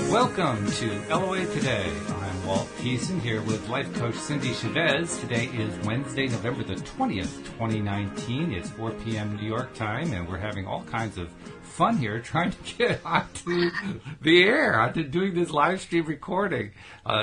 Welcome to LOA Today. I'm Walt Peason here with life coach Cindie Chavez. Today is Wednesday, November the 20th, 2019. It's 4 p.m. New York time, and we're having all kinds of fun here trying to get onto the air, onto doing this live stream recording.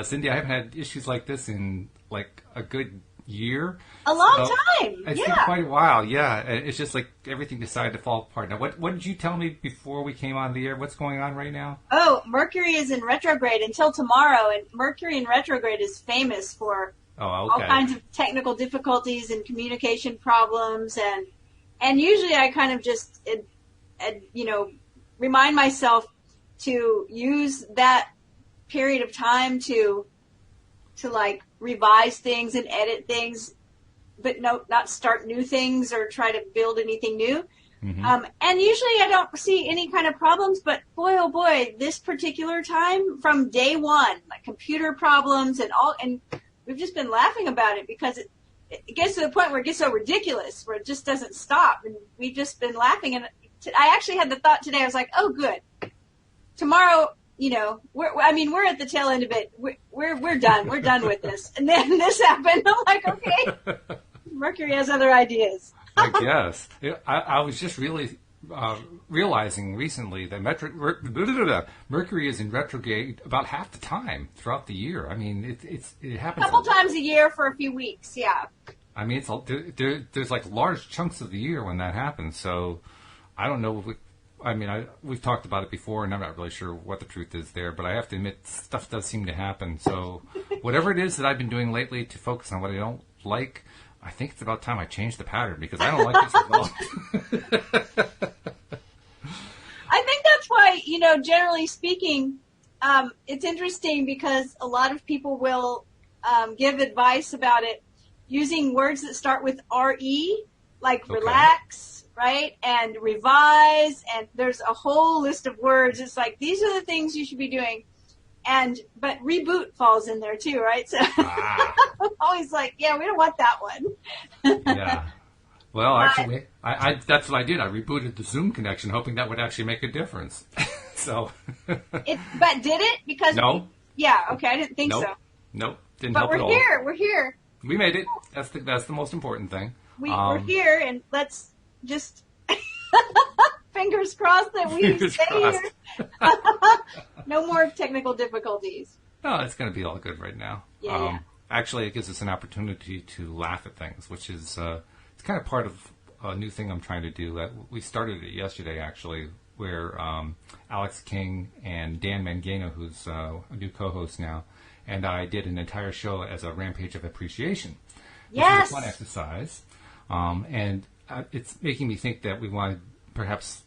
Cindie, I haven't had issues like this in like a good year. A long time. It's been quite a while, yeah. It's just like everything decided to fall apart. Now, what did you tell me before we came on the air? What's going on right now? Oh, Mercury is in retrograde until tomorrow, and Mercury in retrograde is famous for all kinds of technical difficulties and communication problems, and usually I kind of just remind myself to use that period of time to like revise things and edit things, but not start new things or try to build anything new. Mm-hmm. And usually I don't see any kind of problems, but boy, oh boy, this particular time from day one, like computer problems and we've just been laughing about it because it gets to the point where it gets so ridiculous where it just doesn't stop. And we've just been laughing. And I actually had the thought today, I was like, oh, good. Tomorrow, we're at the tail end of it. We're done. We're done with this. And then this happened. I'm like, okay, Mercury has other ideas. I guess. I was just really realizing recently that Mercury is in retrograde about half the time throughout the year. I mean, it happens a couple times a year for a few weeks. Yeah. I mean, there's like large chunks of the year when that happens. So I don't know. We've talked about it before, and I'm not really sure what the truth is there, but I have to admit, stuff does seem to happen. So whatever it is that I've been doing lately to focus on what I don't like, I think it's about time I change the pattern because I don't like this at all. I think that's why, generally speaking, it's interesting because a lot of people will give advice about it using words that start with R-E, like relax, right, and revise, and there's a whole list of words. It's like, these are the things you should be doing. But reboot falls in there too, right? So I'm always like, yeah, we don't want that one. Yeah. Well, actually, I that's what I did. I rebooted the Zoom connection, hoping that would actually make a difference. So. But did it? Because no. I didn't think so. Nope. Didn't help at all. We're here. We made it. That's the most important thing. We're here, and let's just fingers crossed that we stay here. No more technical difficulties. No, it's going to be all good right now. Yeah. Actually, it gives us an opportunity to laugh at things, which is it's kind of part of a new thing I'm trying to do. We started it yesterday, actually, where Alex King and Dan Mangano, who's a new co-host now, and I did an entire show as a rampage of appreciation. Yes. Which is a fun exercise. And it's making me think that we want to perhaps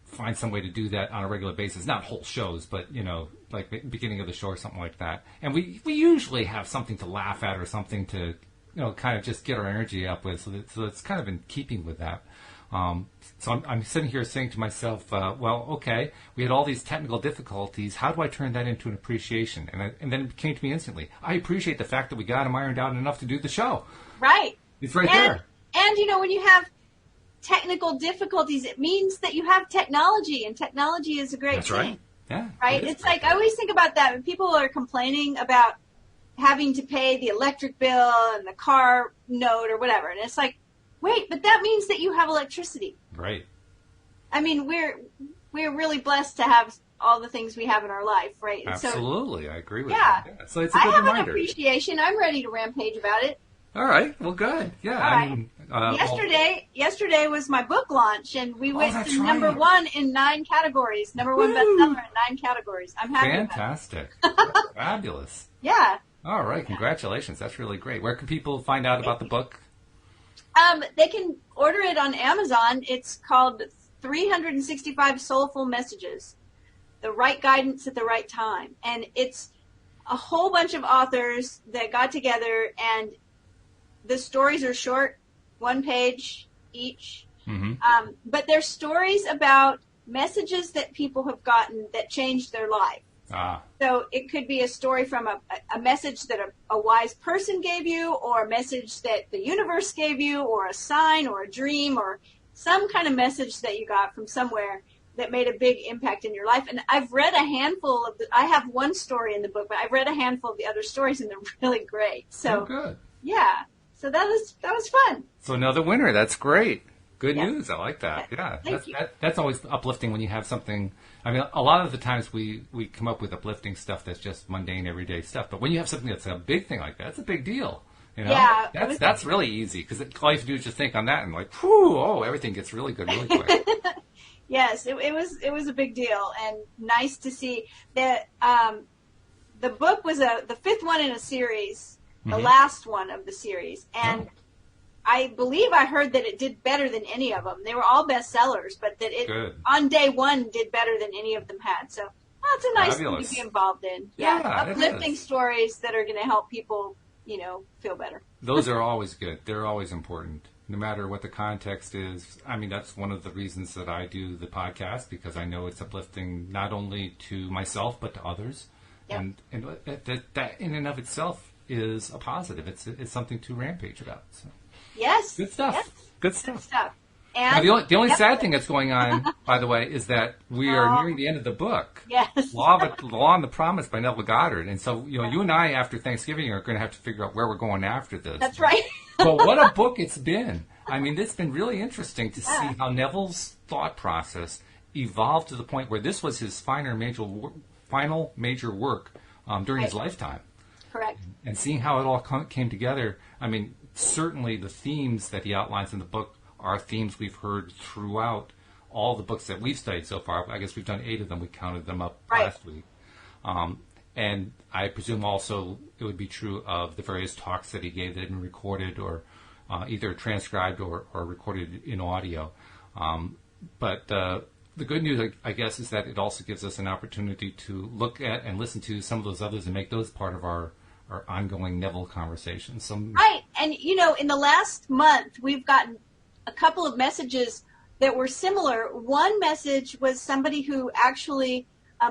find some way to do that on a regular basis. Not whole shows, but, like the beginning of the show or something like that. And we usually have something to laugh at or something to, kind of just get our energy up with. So it's kind of in keeping with that. So I'm sitting here saying to myself, okay, we had all these technical difficulties. How do I turn that into an appreciation? And then it came to me instantly. I appreciate the fact that we got them ironed out enough to do the show. Right. It's right there. And, when you have technical difficulties, it means that you have technology, and technology is a great thing. Right. Yeah. Right? It's like, I always think about that when people are complaining about having to pay the electric bill and the car note or whatever. And it's like, wait, but that means that you have electricity. Right. I mean, we're really blessed to have all the things we have in our life, right? And absolutely. So, I agree with you. Yeah. So it's a good reminder. I have an appreciation. I'm ready to rampage about it. All right. Well, good. Yeah. All right. Yesterday was my book launch, and we went to number one in 9 categories. Number one bestseller in 9 categories. I'm happy. Fantastic. Fabulous. Yeah. All right. Congratulations. That's really great. Where can people find out about the book? They can order it on Amazon. It's called 365 Soulful Messages, The Right Guidance at the Right Time. And it's a whole bunch of authors that got together, and the stories are short, 1 page each. Mm-hmm. But they're stories about messages that people have gotten that changed their life. So it could be a story from a message that a wise person gave you, or a message that the universe gave you, or a sign or a dream or some kind of message that you got from somewhere that made a big impact in your life. And I've read a handful of I have one story in the book, but I've read a handful of the other stories, and they're really great. So good. Yeah. So that was fun. So another winner. That's great. Good Yes. news. I like that. Yeah. Thank you. That's always uplifting when you have something. I mean, a lot of the times we come up with uplifting stuff that's just mundane, everyday stuff. But when you have something that's a big thing like that, it's a big deal. You know? Yeah. That's really easy because all you have to do is just think on that and like, whew, everything gets really good really quick. Yes, it was a big deal, and nice to see that the book was the fifth one in a series, the last one of the series, and I believe I heard that it did better than any of them. They were all bestsellers, but that it on day one did better than any of them had. So that's a nice thing to be involved in. Yeah, uplifting stories that are going to help people, feel better. Those are always good. They're always important, no matter what the context is. I mean, that's one of the reasons that I do the podcast, because I know it's uplifting not only to myself but to others, and that in and of itself is a positive. It's something to rampage about. So. Yes. Good stuff. Yes. Good stuff. And now, the only sad thing that's going on, by the way, is that we are nearing the end of the book. Yes. Law and the Promise by Neville Goddard. And so, you and I, after Thanksgiving, are going to have to figure out where we're going after this. That's right. But what a book it's been. I mean, it's been really interesting to see how Neville's thought process evolved to the point where this was his final major work during his lifetime. Correct. And seeing how it all came together, I mean, certainly the themes that he outlines in the book are themes we've heard throughout all the books that we've studied so far. I guess we've done 8 of them. We counted them up last week. And I presume also it would be true of the various talks that he gave that had been recorded or either transcribed or recorded in audio. But the good news, I guess, is that it also gives us an opportunity to look at and listen to some of those others and make those part of our ongoing Neville conversations. Right. And, in the last month, we've gotten a couple of messages that were similar. One message was somebody who actually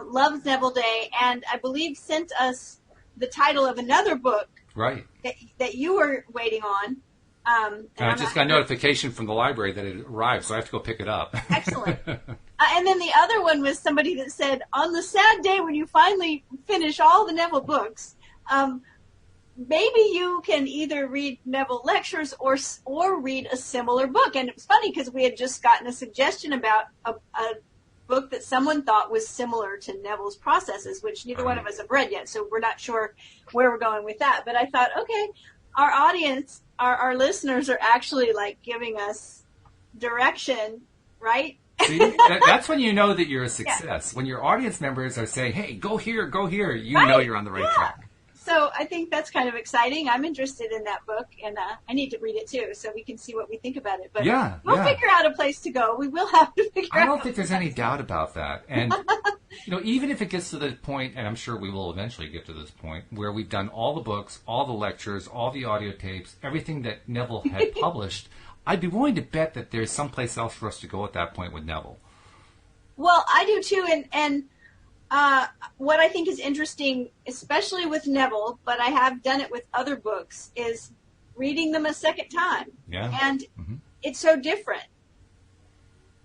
loves Neville Day, and I believe sent us the title of another book that you were waiting on. And I just got a notification from the library that it arrived, so I have to go pick it up. Excellent. And then the other one was somebody that said, on the sad day when you finally finish all the Neville books, maybe you can either read Neville lectures or read a similar book. And it was funny because we had just gotten a suggestion about a book that someone thought was similar to Neville's processes, which neither one of us have read yet, so we're not sure where we're going with that. But I thought, okay, our audience, our listeners are actually like giving us direction, right? See, that's when you know that you're a success. When your audience members are saying, hey, go here, you know you're on the right track. So I think that's kind of exciting. I'm interested in that book, and I need to read it too, so we can see what we think about it. But we'll figure out a place to go. We will have to figure out. I don't think there's any doubt about that. And even if it gets to the point, and I'm sure we will eventually get to this point, where we've done all the books, all the lectures, all the audio tapes, everything that Neville had published, I'd be willing to bet that there's someplace else for us to go at that point with Neville. Well, I do too, and what I think is interesting, especially with Neville, but I have done it with other books, is reading them a second time. Yeah. And it's so different,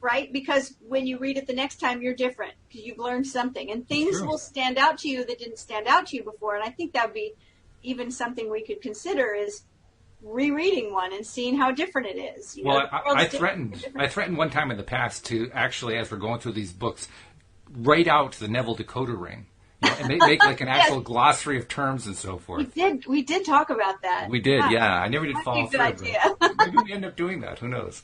right? Because when you read it the next time, you're different because you've learned something. And things will stand out to you that didn't stand out to you before. And I think that would be even something we could consider is rereading one and seeing how different it is. I threatened one time in the past to actually, as we're going through these books, write out the Neville decoder ring, and make like an actual glossary of terms and so forth. We did talk about that. We did, yeah. I never did follow through. Good idea. Maybe we end up doing that. Who knows?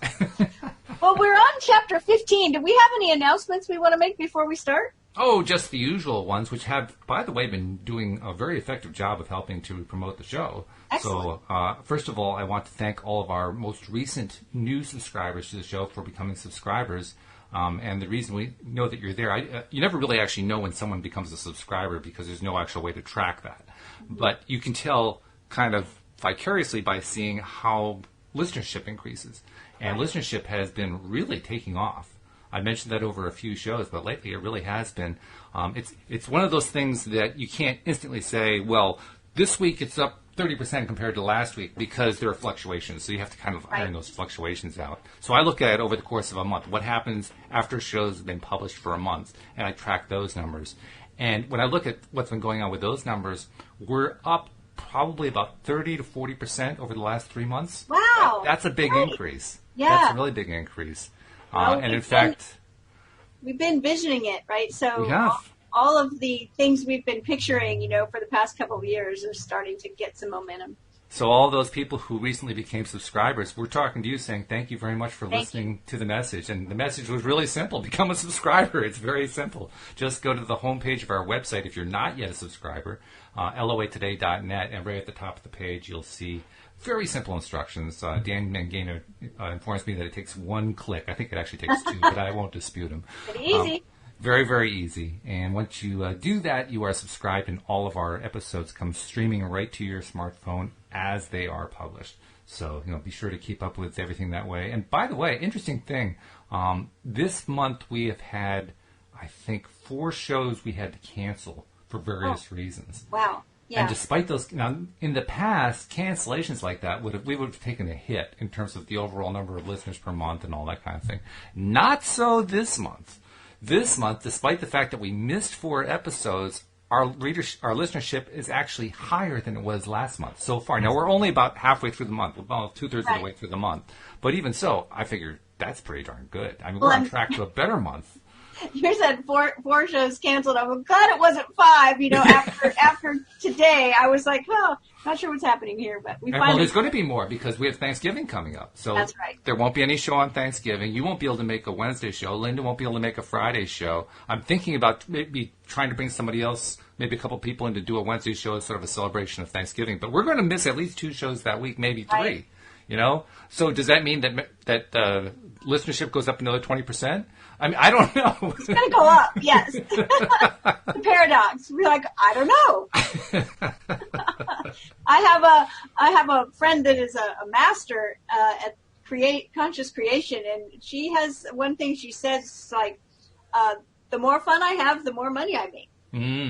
Well, we're on chapter 15. Do we have any announcements we want to make before we start? Oh, just the usual ones, which have, by the way, been doing a very effective job of helping to promote the show. Excellent. So, first of all, I want to thank all of our most recent new subscribers to the show for becoming subscribers. And the reason we know that you're there, you never really actually know when someone becomes a subscriber because there's no actual way to track that. But you can tell kind of vicariously by seeing how listenership increases. And listenership has been really taking off. I mentioned that over a few shows, but lately it really has been. It's one of those things that you can't instantly say, well, this week it's up 30% compared to last week because there are fluctuations. So you have to kind of iron those fluctuations out. So I look at it over the course of a month. What happens after shows have been published for a month? And I track those numbers. And when I look at what's been going on with those numbers, we're up probably about 30 to 40% over the last 3 months. Wow. That's a big increase. Yeah. That's a really big increase. Well, and in fact... We've been visioning it, right? So we have. All of the things we've been picturing, for the past couple of years are starting to get some momentum. So all those people who recently became subscribers, we're talking to you saying thank you very much for listening to the message. And the message was really simple. Become a subscriber. It's very simple. Just go to the homepage of our website if you're not yet a subscriber, loatoday.net, and right at the top of the page you'll see very simple instructions. Dan Mangano informs me that it takes 1 click. I think it actually takes 2, but I won't dispute him. Pretty easy. Very, very easy. And once you do that, you are subscribed, and all of our episodes come streaming right to your smartphone as they are published. So, be sure to keep up with everything that way. And by the way, interesting thing, this month we have had, I think, 4 shows we had to cancel for various reasons. Wow. Yeah. And despite those, now in the past, cancellations like that we would have taken a hit in terms of the overall number of listeners per month and all that kind of thing. Not so this month. This month, despite the fact that we missed 4 episodes, our listenership is actually higher than it was last month so far. Now, we're only about halfway through the month, about 2/3 of the way through the month. But even so, I figured that's pretty darn good. I mean, we're on track to a better month. You said 4 shows canceled. I'm glad it wasn't 5. After today, I was like, not sure what's happening here, but we finally. Well, there's going to be more because we have Thanksgiving coming up. So that's right. There won't be any show on Thanksgiving. You won't be able to make a Wednesday show. Linda won't be able to make a Friday show. I'm thinking about maybe trying to bring somebody else, maybe a couple people in to do a Wednesday show as sort of a celebration of Thanksgiving. But we're going to miss at least 2 shows that week, maybe 3. Right. So does that mean that listenership goes up another 20%? I mean, I don't know. It's going to go up, yes. The paradox. We're like, I don't know. I have a friend that is a master at conscious creation, and she has one thing she says, like, the more fun I have, the more money I make.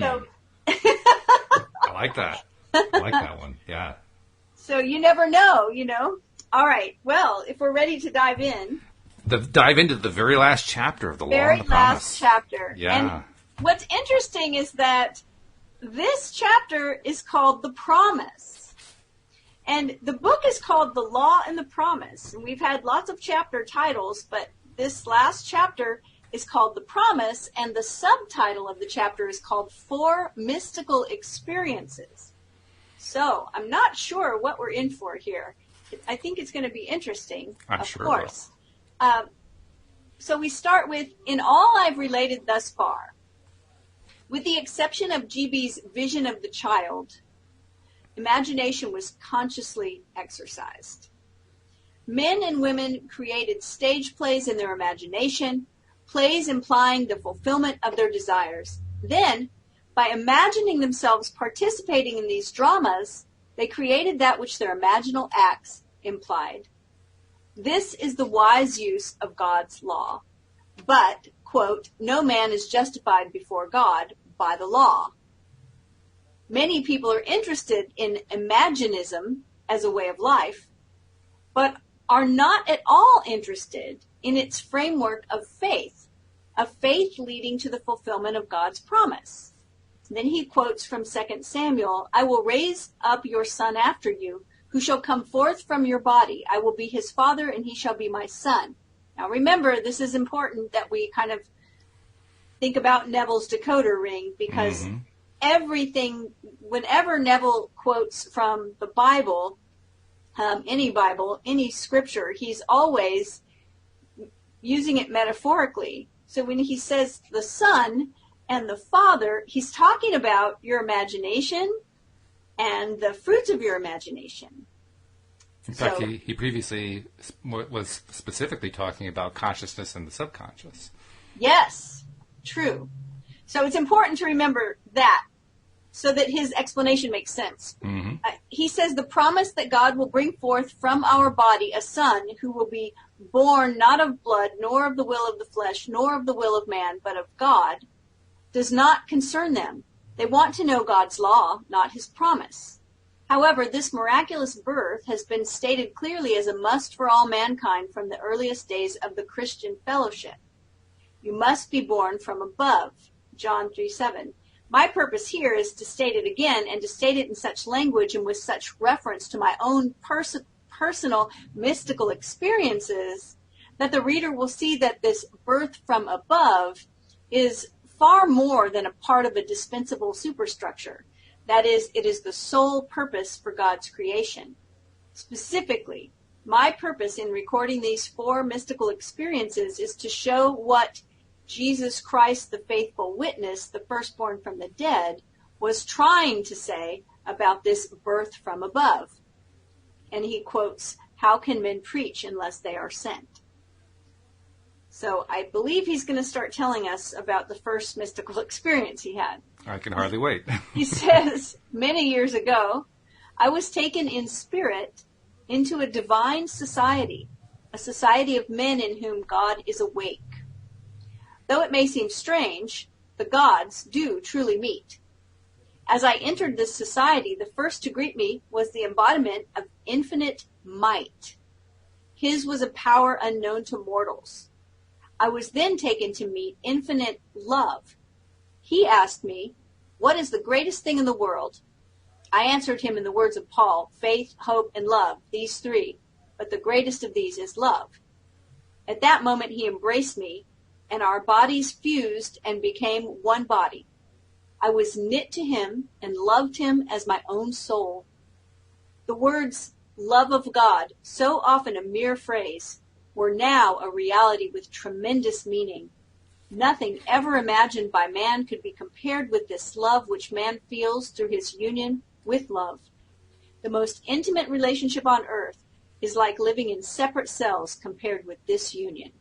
So I like that. I like that one. Yeah. So you never know, All right. Well, if we're ready to dive in. Dive into the very last chapter of the Law and the Promise. Very last chapter. Yeah. And what's interesting is that this chapter is called The Promise. And the book is called The Law and the Promise. And we've had lots of chapter titles, but this last chapter is called The Promise, and the subtitle of the chapter is called 4 Mystical Experiences. So I'm not sure what we're in for here. I think it's going to be interesting, of course. So we start with, in all I've related thus far, with the exception of GB's vision of the child, imagination was consciously exercised. Men and women created stage plays in their imagination, plays implying the fulfillment of their desires. Then, by imagining themselves participating in these dramas, they created that which their imaginal acts implied. This is the wise use of God's law. But, quote, no man is justified before God by the law. Many people are interested in imaginism as a way of life, but are not at all interested in its framework of faith leading to the fulfillment of God's promise. And then he quotes from 2 Samuel, I will raise up your son after you, who shall come forth from your body. I will be his father, and he shall be my son. Now remember, this is important that we kind of think about Neville's decoder ring, because everything, whenever Neville quotes from the Bible, any scripture, he's always using it metaphorically. So when he says the son and the father, he's talking about your imagination and the fruits of your imagination. In fact, he previously was specifically talking about consciousness and the subconscious. Yes, true. So it's important to remember that so that his explanation makes sense. He says the promise that God will bring forth from our body a son who will be born not of blood, nor of the will of the flesh, nor of the will of man, but of God, does not concern them. They want to know God's law, not his promise. However, this miraculous birth has been stated clearly as a must for all mankind from the earliest days of the Christian fellowship. You must be born from above, John 3:7. My purpose here is to state it again, and to state it in such language and with such reference to my own personal mystical experiences, that the reader will see that this birth from above is far more than a part of a dispensable superstructure. That is, it is the sole purpose for God's creation. Specifically, my purpose in recording these 4 mystical experiences is to show what Jesus Christ, the faithful witness, the firstborn from the dead, was trying to say about this birth from above. And he quotes, "How can men preach unless they are sent?" So I believe he's going to start telling us about the first mystical experience he had. I can hardly wait. He says, "Many years ago, I was taken in spirit into a divine society, a society of men in whom God is awake. Though it may seem strange, the gods do truly meet. As I entered this society, the first to greet me was the embodiment of infinite might. His was a power unknown to mortals. I was then taken to meet infinite love. He asked me, 'What is the greatest thing in the world?' I answered him in the words of Paul, 'Faith, hope, and love, these 3, but the greatest of these is love.' At that moment he embraced me, and our bodies fused and became one body. I was knit to him and loved him as my own soul. The words, 'love of God,' so often a mere phrase, were now a reality with tremendous meaning. Nothing ever imagined by man could be compared with this love which man feels through his union with love. The most intimate relationship on earth is like living in separate cells compared with this union."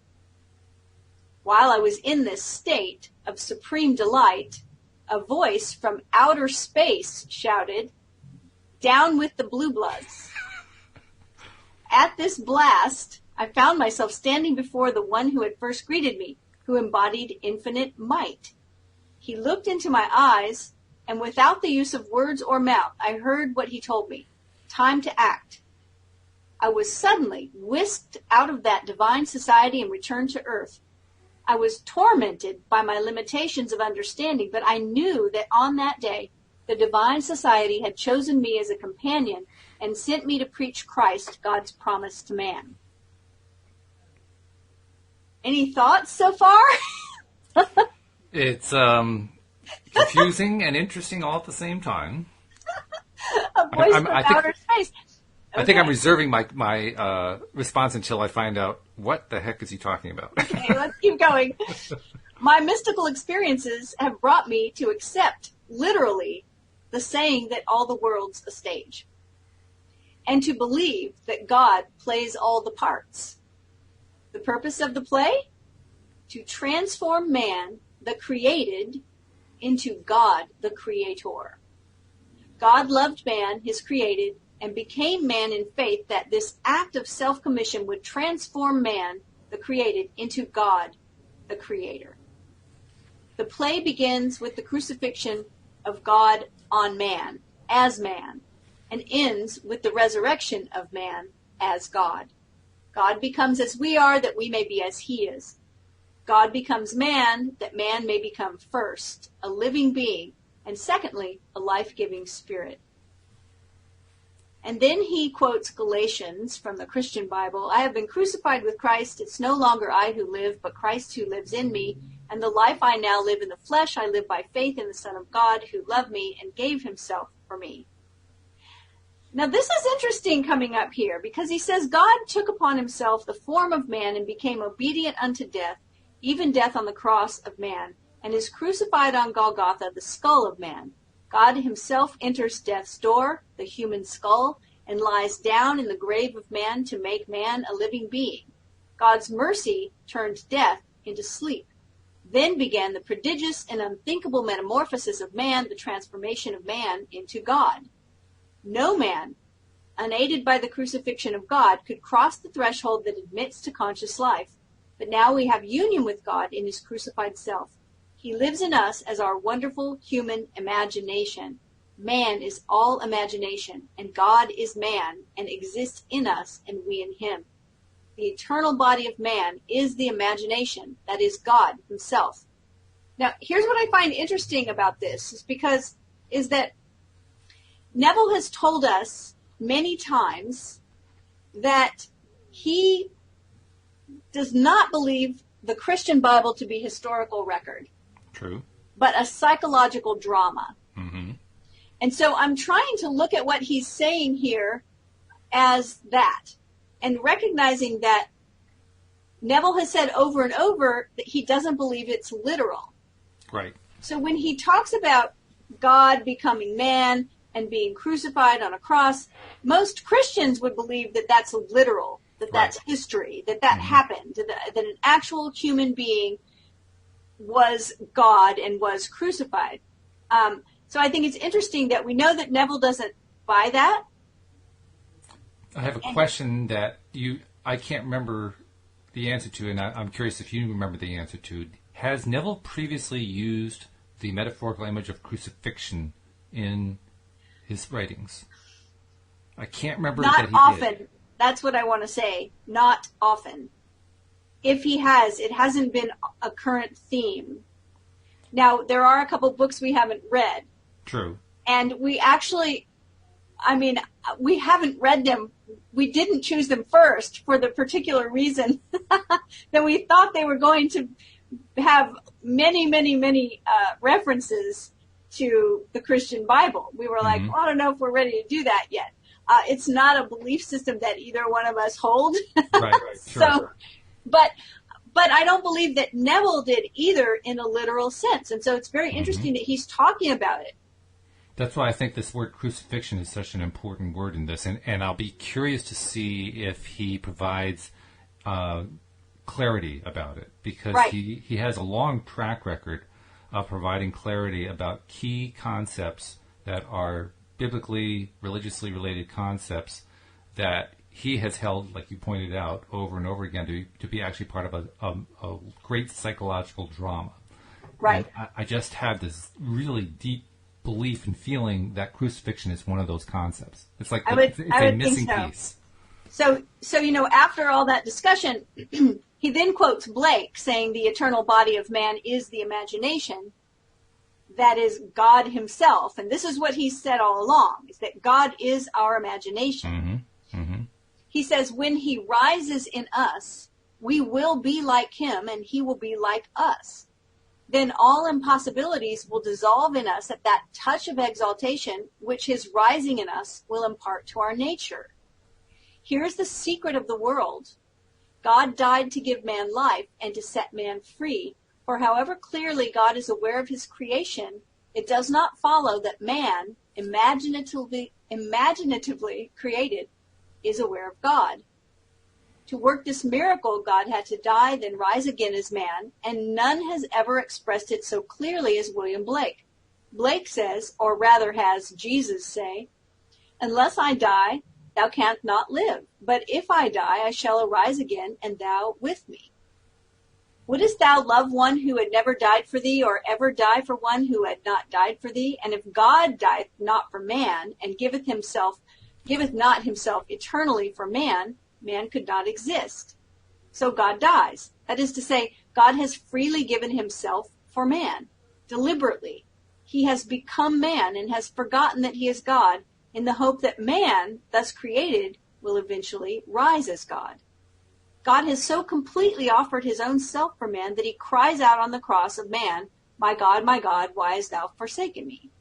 While I was in this state of supreme delight, a voice from outer space shouted, "Down with the blue bloods." At this blast, I found myself standing before the one who had first greeted me, who embodied infinite might. He looked into my eyes, and without the use of words or mouth, I heard what he told me. Time to act. I was suddenly whisked out of that divine society and returned to earth. I was tormented by my limitations of understanding, but I knew that on that day, the divine society had chosen me as a companion and sent me to preach Christ, God's promise to man. Any thoughts so far? It's confusing and interesting all at the same time. A voice from outer space. I think I'm reserving my response until I find out what the heck is he talking about. Okay, let's keep going. My mystical experiences have brought me to accept, literally, the saying that all the world's a stage, and to believe that God plays all the parts. The purpose of the play? To transform man, the created, into God, the creator. God loved man, his created, and became man in faith that this act of self-commission would transform man, the created, into God, the creator. The play begins with the crucifixion of God on man, as man, and ends with the resurrection of man as God. God becomes as we are, that we may be as he is. God becomes man, that man may become first, a living being, and secondly, a life-giving spirit. And then he quotes Galatians from the Christian Bible. "I have been crucified with Christ. It's no longer I who live, but Christ who lives in me. And the life I now live in the flesh, I live by faith in the Son of God who loved me and gave himself for me." Now this is interesting coming up here, because he says God took upon himself the form of man and became obedient unto death, even death on the cross of man, and is crucified on Golgotha, the skull of man. God himself enters death's door, the human skull, and lies down in the grave of man to make man a living being. God's mercy turned death into sleep. Then began the prodigious and unthinkable metamorphosis of man, the transformation of man into God. No man, unaided by the crucifixion of God, could cross the threshold that admits to conscious life. But now we have union with God in his crucified self. He lives in us as our wonderful human imagination. Man is all imagination, and God is man, and exists in us, and we in him. The eternal body of man is the imagination, that is God himself. Now, here's what I find interesting about this, is that Neville has told us many times that he does not believe the Christian Bible to be historical record. True. But a psychological drama. Mm-hmm. And so I'm trying to look at what he's saying here as that, and recognizing that Neville has said over and over that he doesn't believe it's literal. Right. So when he talks about God becoming man and being crucified on a cross, most Christians would believe that that's literal, that that's history, that happened, that an actual human being was God and was crucified. So I think it's interesting that we know that Neville doesn't buy that. I have a question that I can't remember the answer to, and I'm curious if you remember the answer to. Has Neville previously used the metaphorical image of crucifixion in his writings? I can't remember that he often. did. That's what I want to say. Not often. If he has, it hasn't been a current theme. Now, there are a couple books we haven't read. True. And we actually, we haven't read them. We didn't choose them first for the particular reason that we thought they were going to have many, many, many references to the Christian Bible. We were like, I don't know if we're ready to do that yet. It's not a belief system that either one of us hold. Right. Sure. So, but I don't believe that Neville did either in a literal sense. And so it's very interesting that he's talking about it. That's why I think this word crucifixion is such an important word in this. And I'll be curious to see if he provides clarity about it, because he has a long track record of providing clarity about key concepts that are biblically, religiously related concepts that he has held, like you pointed out, over and over again to be actually part of a great psychological drama. Right. And I just have this really deep belief and feeling that crucifixion is one of those concepts. It's like it's a missing piece. So after all that discussion, he then quotes Blake saying the eternal body of man is the imagination, that is God himself. And this is what he said all along, is that God is our imagination. He says when he rises in us, we will be like him and he will be like us. Then all impossibilities will dissolve in us at that touch of exaltation which his rising in us will impart to our nature. Here's the secret of the world. God died to give man life and to set man free. For however clearly God is aware of his creation, it does not follow that man, imaginatively created, is aware of God. To work this miracle, God had to die, then rise again as man, and none has ever expressed it so clearly as William Blake. Blake says, or rather has Jesus say, "Unless I die, thou canst not live. But if I die, I shall arise again, and thou with me. Wouldest thou love one who had never died for thee, or ever die for one who had not died for thee? And if God dieth not for man, and giveth not himself eternally for man, man could not exist. So God dies. That is to say, God has freely given himself for man, deliberately. He has become man and has forgotten that he is God, in the hope that man, thus created, will eventually rise as God. God has so completely offered his own self for man that he cries out on the cross of man, my God, why hast thou forsaken me?"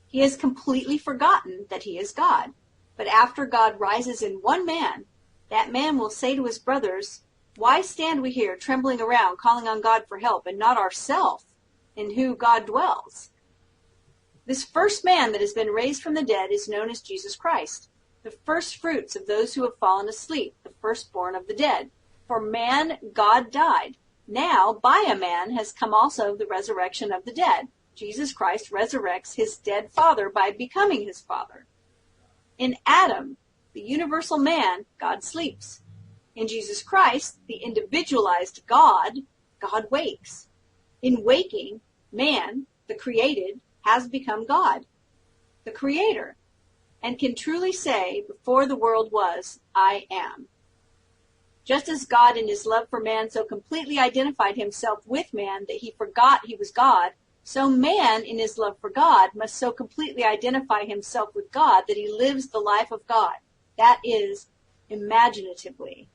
He has completely forgotten that he is God. But after God rises in one man, that man will say to his brothers, "Why stand we here trembling around, calling on God for help, and not ourself, in whom God dwells?" This first man that has been raised from the dead is known as Jesus Christ, the first fruits of those who have fallen asleep, the firstborn of the dead. For man, God died. Now, by a man has come also the resurrection of the dead. Jesus Christ resurrects his dead father by becoming his father. In Adam, the universal man, God sleeps. In Jesus Christ, the individualized God wakes. In waking, man, the created, has become God. the Creator, and can truly say, before the world was, I am. Just as God in his love for man so completely identified himself with man that he forgot he was God, so man in his love for God must so completely identify himself with God that he lives the life of God. That is, imaginatively.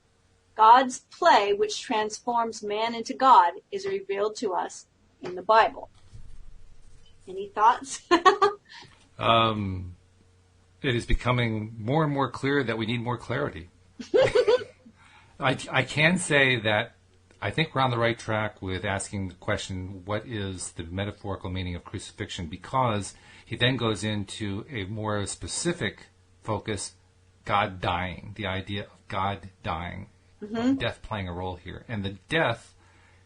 God's play, which transforms man into God, is revealed to us in the Bible. Any thoughts? It is becoming more and more clear that we need more clarity. I can say that I think we're on the right track with asking the question, what is the metaphorical meaning of crucifixion? Because he then goes into a more specific focus, God dying, the idea of God dying, death playing a role here. And the death,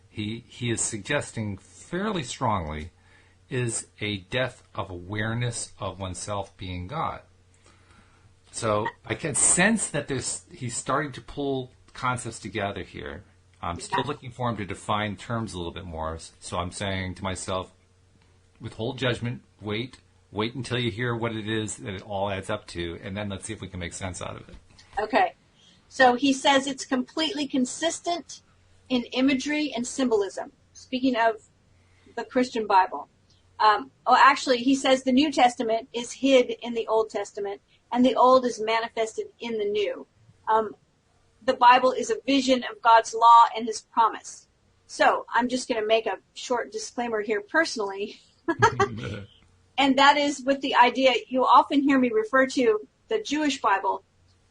he is suggesting fairly strongly, is a death of awareness of oneself being God. So I can sense that he's starting to pull concepts together here. I'm still looking for him to define terms a little bit more. So I'm saying to myself, withhold judgment, wait until you hear what it is that it all adds up to, and then let's see if we can make sense out of it. Okay. So he says it's completely consistent in imagery and symbolism. Speaking of the Christian Bible. Actually, he says the New Testament is hid in the Old Testament, and the Old is manifested in the New. The Bible is a vision of God's law and his promise. So I'm just going to make a short disclaimer here personally. And that is with the idea, you'll often hear me refer to the Jewish Bible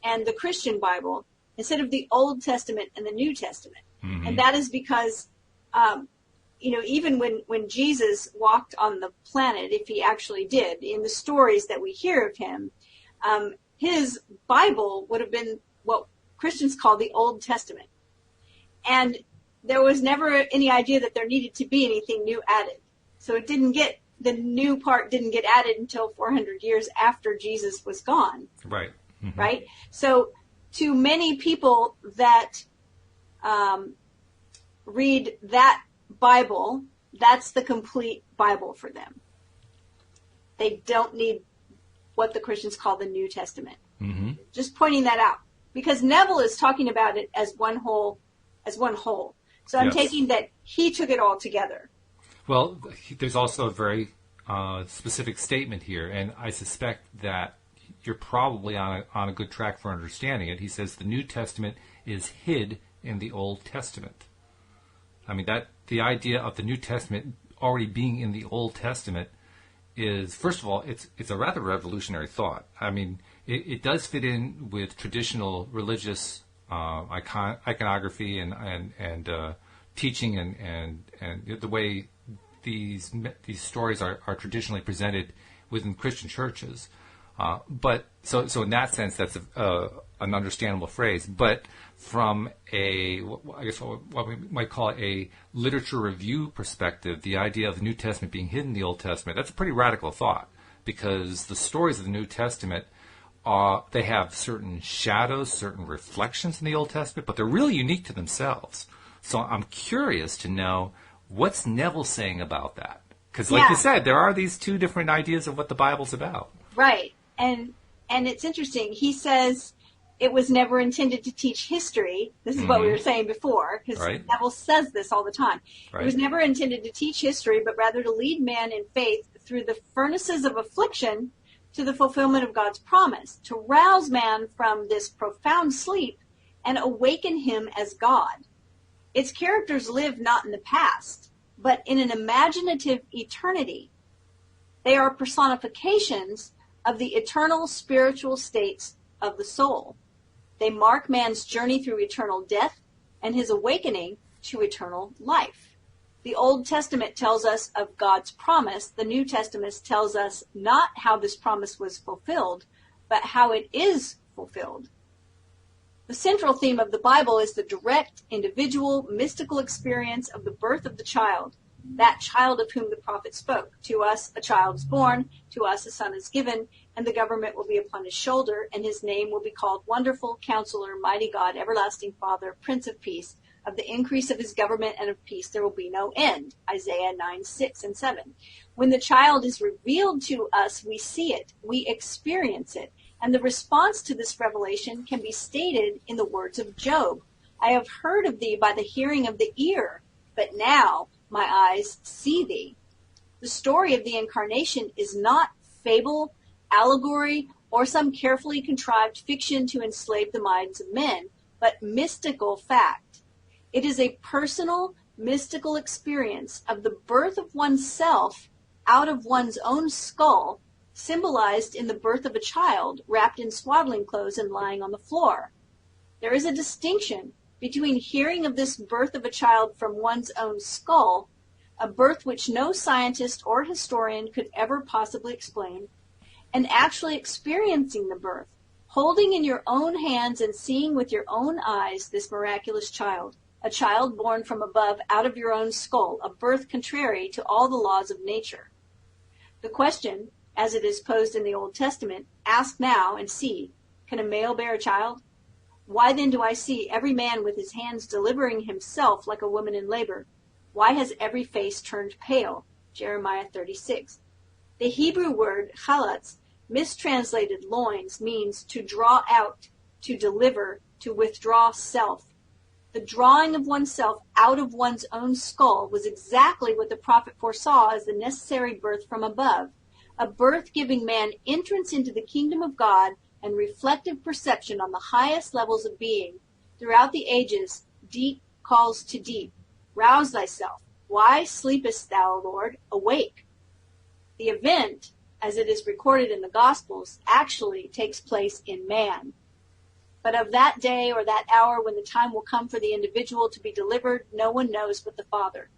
and the Christian Bible instead of the Old Testament and the New Testament. Mm-hmm. And that is because, even when Jesus walked on the planet, if he actually did, in the stories that we hear of him, his Bible would have been what Christians call the Old Testament. And there was never any idea that there needed to be anything new added. So the new part didn't get added until 400 years after Jesus was gone. Right. Mm-hmm. Right? So to many people that read that Bible, that's the complete Bible for them. They don't need what the Christians call the New Testament. Mm-hmm. Just pointing that out. Because Neville is talking about it as one whole. So I'm taking that he took it all together. Well, there's also a very specific statement here, and I suspect that you're probably on a good track for understanding it. He says the New Testament is hid in the Old Testament. I mean, that the idea of the New Testament already being in the Old Testament is, first of all, it's a rather revolutionary thought. I mean, it does fit in with traditional religious iconography and teaching and the way these stories are traditionally presented within Christian churches. But so in that sense, that's an understandable phrase. But from what we might call a literature review perspective, the idea of the New Testament being hidden in the Old Testament, that's a pretty radical thought, because the stories of the New Testament they have certain shadows, certain reflections in the Old Testament, but they're really unique to themselves. So I'm curious to know, what's Neville saying about that? Because like you said, there are these two different ideas of what the Bible's about. Right. And it's interesting. He says it was never intended to teach history. This is what we were saying before, because Neville says this all the time. Right. It was never intended to teach history, but rather to lead man in faith through the furnaces of affliction to the fulfillment of God's promise, to rouse man from this profound sleep and awaken him as God. Its characters live not in the past, but in an imaginative eternity. They are personifications of the eternal spiritual states of the soul. They mark man's journey through eternal death and his awakening to eternal life. The Old Testament tells us of God's promise. The New Testament tells us not how this promise was fulfilled, but how it is fulfilled. The central theme of the Bible is the direct, individual, mystical experience of the birth of the child, that child of whom the prophet spoke. To us a child is born, to us a son is given, and the government will be upon his shoulder, and his name will be called Wonderful, Counselor, Mighty God, Everlasting Father, Prince of Peace. Of the increase of his government and of peace there will be no end. Isaiah 9:6 and 7. When the child is revealed to us, we see it, we experience it. And the response to this revelation can be stated in the words of Job. I have heard of thee by the hearing of the ear, but now my eyes see thee. The story of the incarnation is not fable, allegory, or some carefully contrived fiction to enslave the minds of men, but mystical fact. It is a personal, mystical experience of the birth of oneself out of one's own skull, symbolized in the birth of a child wrapped in swaddling clothes and lying on the floor. There is a distinction between hearing of this birth of a child from one's own skull, a birth which no scientist or historian could ever possibly explain, and actually experiencing the birth, holding in your own hands and seeing with your own eyes this miraculous child, a child born from above out of your own skull, a birth contrary to all the laws of nature. The question, as it is posed in the Old Testament, ask now and see, can a male bear a child? Why then do I see every man with his hands delivering himself like a woman in labor? Why has every face turned pale? Jeremiah 36. The Hebrew word chalatz, mistranslated loins, means to draw out, to deliver, to withdraw self. The drawing of oneself out of one's own skull was exactly what the prophet foresaw as the necessary birth from above, a birth giving man entrance into the kingdom of God and reflective perception on the highest levels of being. Throughout the ages, deep calls to deep. Rouse thyself. Why sleepest thou, Lord? Awake. The event, as it is recorded in the Gospels, actually takes place in man. But of that day or that hour when the time will come for the individual to be delivered, no one knows but the Father.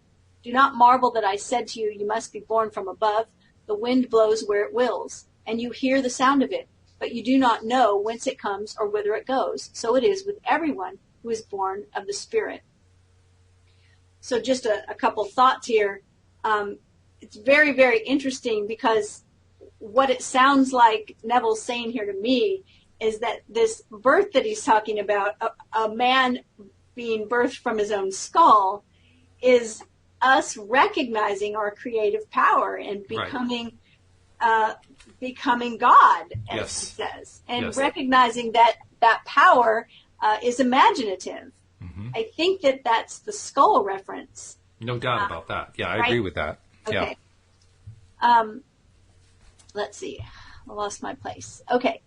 Do not marvel that I said to you, you must be born from above. The wind blows where it wills, and you hear the sound of it, but you do not know whence it comes or whither it goes. So it is with everyone who is born of the Spirit. So just a couple thoughts here. It's very, very interesting because what it sounds like Neville's saying here to me is that this birth that he's talking about, a man being birthed from his own skull, is us recognizing our creative power and becoming becoming God, as Yes. he says, and Yes. recognizing that that power is imaginative. Mm-hmm. I think that that's the skull reference. No doubt about that. Yeah, I right? agree with that. Okay. Yeah. Let's see. I lost my place. Okay.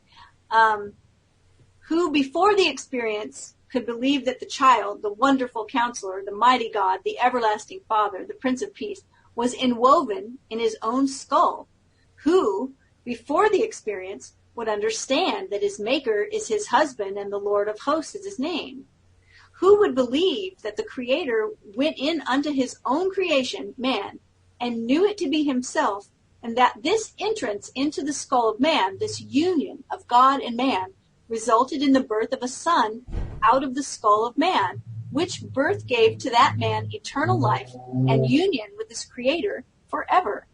Who before the experience could believe that the child, the wonderful counselor, the mighty God, the everlasting Father, the Prince of Peace, was enwoven in his own skull? Who, before the experience, would understand that his Maker is his husband and the Lord of hosts is his name? Who would believe that the Creator went in unto his own creation, man, and knew it to be himself, and that this entrance into the skull of man, this union of God and man, resulted in the birth of a son out of the skull of man, which birth gave to that man eternal life and union with his Creator forever?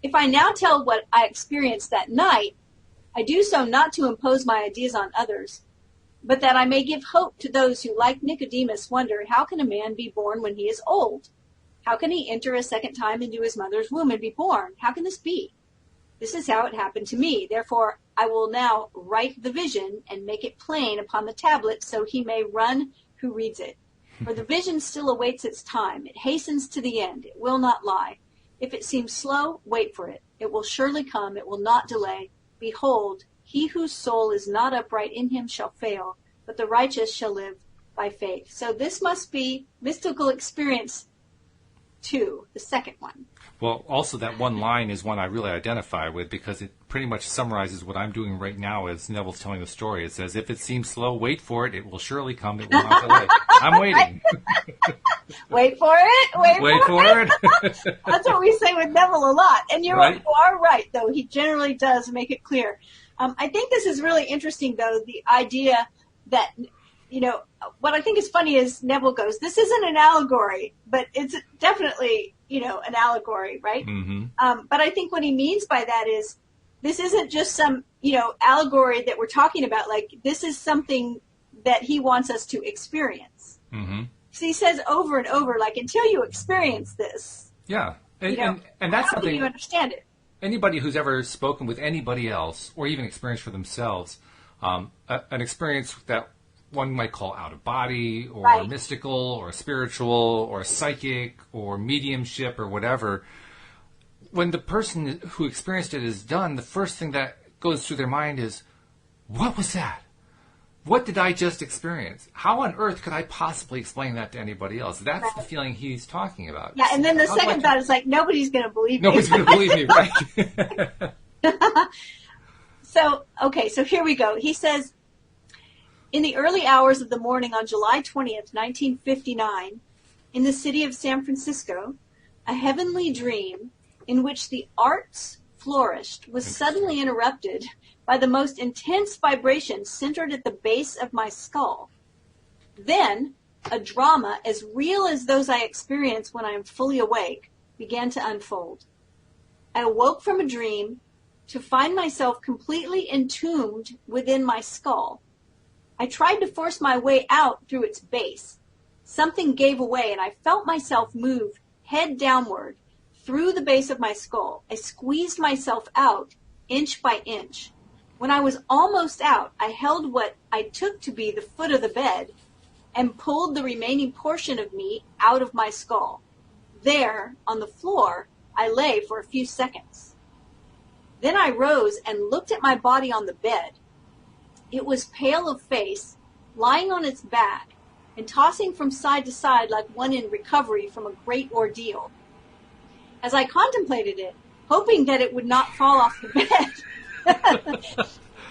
If I now tell what I experienced that night, I do so not to impose my ideas on others, but that I may give hope to those who, like Nicodemus, wonder, how can a man be born when he is old? How can he enter a second time into his mother's womb and be born? How can this be? This is how it happened to me. Therefore, I will now write the vision and make it plain upon the tablet so he may run who reads it. For the vision still awaits its time. It hastens to the end. It will not lie. If it seems slow, wait for it. It will surely come. It will not delay. Behold, he whose soul is not upright in him shall fail, but the righteous shall live by faith. So this must be mystical experience 2, the second one. Well, also that one line is one I really identify with because it pretty much summarizes what I'm doing right now as Neville's telling the story. It says, if it seems slow, wait for it. It will surely come. It will not delay. I'm waiting. Wait for it. Wait for it. That's what we say with Neville a lot. And you Right. are right, though. He generally does make it clear. I think this is really interesting, though, the idea that, what I think is funny is Neville goes, this isn't an allegory, but it's definitely, an allegory, right? Mm-hmm. But I think what he means by that is this isn't just some, allegory that we're talking about. Like, this is something that he wants us to experience. Mm-hmm. So he says over and over, like, until you experience this. Yeah. And that's how something can you understand it? Anybody who's ever spoken with anybody else, or even experienced for themselves, an experience that one might call out of body, or Right. mystical, or spiritual, or psychic, or mediumship, or whatever, when the person who experienced it is done, the first thing that goes through their mind is, what was that? What did I just experience? How on earth could I possibly explain that to anybody else? That's Right. the feeling he's talking about. Yeah, and then the How do I second thought is like, nobody's going to believe me. Nobody's going to believe me, right? So here we go. He says, in the early hours of the morning on July 20th, 1959, in the city of San Francisco, a heavenly dream in which the arts flourished was suddenly interrupted by the most intense vibration centered at the base of my skull. Then, a drama as real as those I experience when I am fully awake began to unfold. I awoke from a dream to find myself completely entombed within my skull. I tried to force my way out through its base. Something gave away and I felt myself move head downward through the base of my skull. I squeezed myself out inch by inch. When I was almost out, I held what I took to be the foot of the bed and pulled the remaining portion of me out of my skull. There, on the floor, I lay for a few seconds. Then I rose and looked at my body on the bed. It was pale of face, lying on its back, and tossing from side to side like one in recovery from a great ordeal. As I contemplated it, hoping that it would not fall off the bed,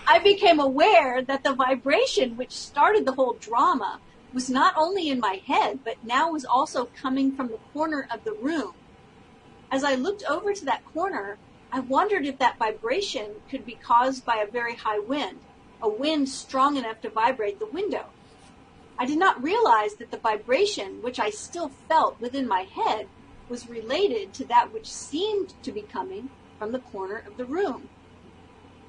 I became aware that the vibration which started the whole drama was not only in my head, but now was also coming from the corner of the room. As I looked over to that corner, I wondered if that vibration could be caused by a very high wind, a wind strong enough to vibrate the window. I did not realize that the vibration, which I still felt within my head, was related to that which seemed to be coming from the corner of the room.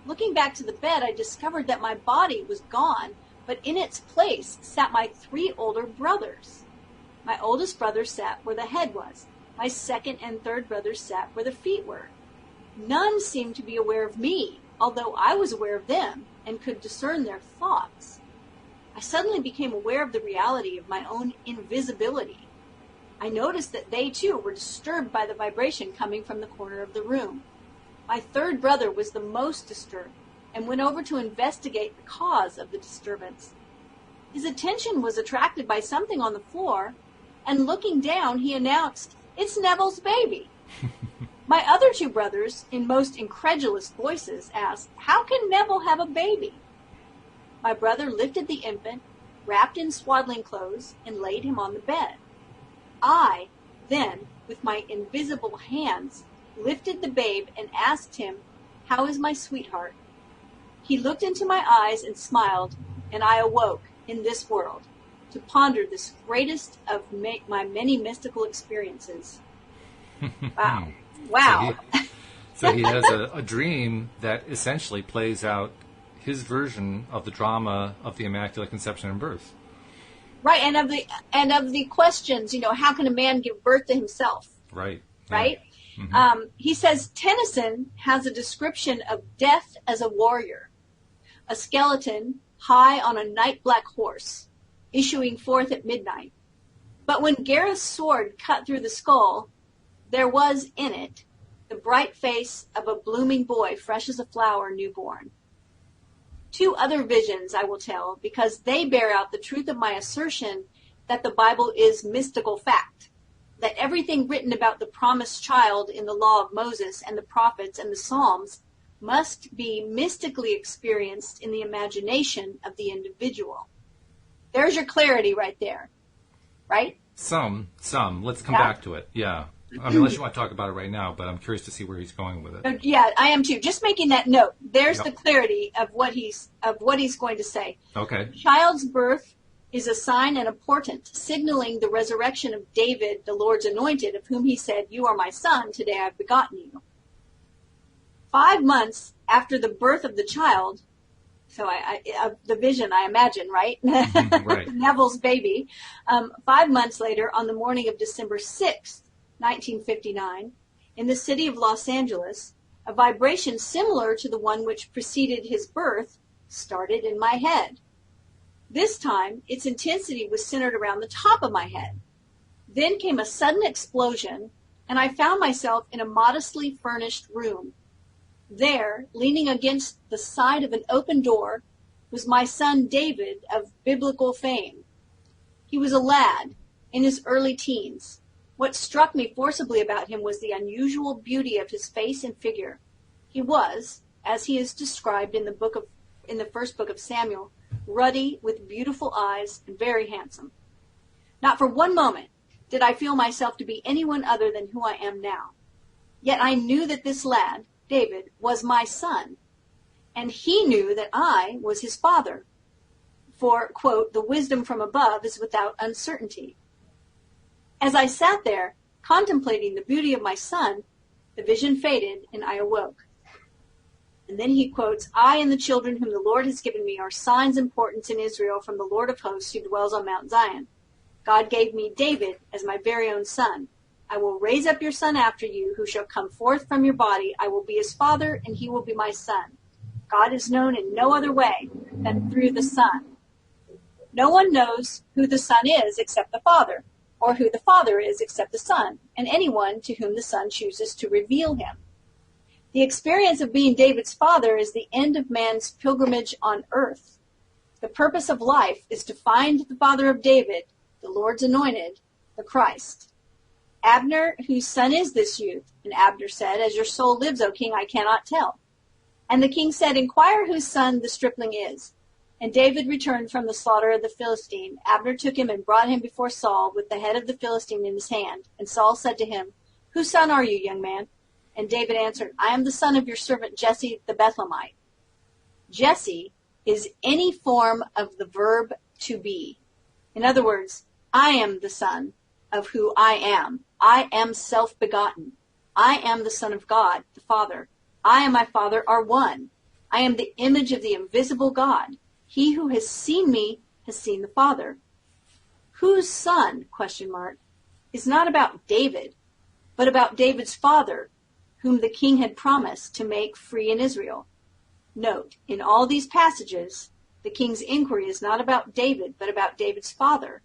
Looking back to the bed, I discovered that my body was gone, but in its place sat my 3 older brothers. My oldest brother sat where the head was. My second and third brothers sat where the feet were. None seemed to be aware of me, although I was aware of them and could discern their thoughts. I suddenly became aware of the reality of my own invisibility. I noticed that they, too, were disturbed by the vibration coming from the corner of the room. My third brother was the most disturbed and went over to investigate the cause of the disturbance. His attention was attracted by something on the floor, and looking down, he announced, "It's Neville's baby." My other 2 brothers, in most incredulous voices, asked, "How can Neville have a baby?" My brother lifted the infant, wrapped in swaddling clothes, and laid him on the bed. I, then, with my invisible hands, lifted the babe and asked him, "How is my sweetheart?" He looked into my eyes and smiled, and I awoke in this world to ponder this greatest of my many mystical experiences. Wow. Wow. So he has a dream that essentially plays out his version of the drama of the Immaculate Conception and birth. Right, and of the questions, how can a man give birth to himself? Right. Yeah. Right? Mm-hmm. He says Tennyson has a description of death as a warrior, a skeleton high on a night-black horse, issuing forth at midnight. But when Gareth's sword cut through the skull, there was in it the bright face of a blooming boy, fresh as a flower newborn. 2 other visions I will tell, because they bear out the truth of my assertion that the Bible is mystical fact, that everything written about the promised child in the law of Moses and the prophets and the Psalms must be mystically experienced in the imagination of the individual. There's your clarity right there, right? Some. Let's come back to it. Yeah. I mean, unless you want to talk about it right now, but I'm curious to see where he's going with it. Yeah, I am too. Just making that note. There's Yep. the clarity of what he's going to say. Okay. Child's birth is a sign and a portent, signaling the resurrection of David, the Lord's anointed, of whom he said, "You are my son, today I've begotten you." 5 months after the birth of the child, so the vision, I imagine, right? Right. Neville's baby. 5 months later, on the morning of December 6th, 1959, in the city of Los Angeles, a vibration similar to the one which preceded his birth started in my head. This time, its intensity was centered around the top of my head. Then came a sudden explosion, and I found myself in a modestly furnished room. There, leaning against the side of an open door, was my son David of biblical fame. He was a lad in his early teens. What struck me forcibly about him was the unusual beauty of his face and figure. He was, as he is described in the first book of Samuel, ruddy with beautiful eyes and very handsome. Not for one moment did I feel myself to be anyone other than who I am now. Yet I knew that this lad, David, was my son, and he knew that I was his father. For, quote, the wisdom from above is without uncertainty. As I sat there, contemplating the beauty of my son, the vision faded and I awoke. And then he quotes, I and the children whom the Lord has given me are signs and portents in Israel from the Lord of hosts who dwells on Mount Zion. God gave me David as my very own son. I will raise up your son after you, who shall come forth from your body. I will be his father, and he will be my son. God is known in no other way than through the Son. No one knows who the Son is except the Father, or who the Father is except the Son, and anyone to whom the Son chooses to reveal him. The experience of being David's father is the end of man's pilgrimage on earth. The purpose of life is to find the father of David, the Lord's anointed, the Christ. Abner, whose son is this youth? And Abner said, As your soul lives, O king, I cannot tell. And the king said, Inquire whose son the stripling is. And David returned from the slaughter of the Philistine. Abner took him and brought him before Saul with the head of the Philistine in his hand. And Saul said to him, Whose son are you, young man? And David answered, I am the son of your servant Jesse the Bethlehemite. Jesse is any form of the verb to be. In other words, I am the son of who I am. I am self-begotten. I am the Son of God, the Father. I and my Father are one. I am the image of the invisible God. He who has seen me has seen the Father. Whose son, ? Is not about David, but about David's father, whom the king had promised to make free in Israel. Note, in all these passages, the king's inquiry is not about David, but about David's father.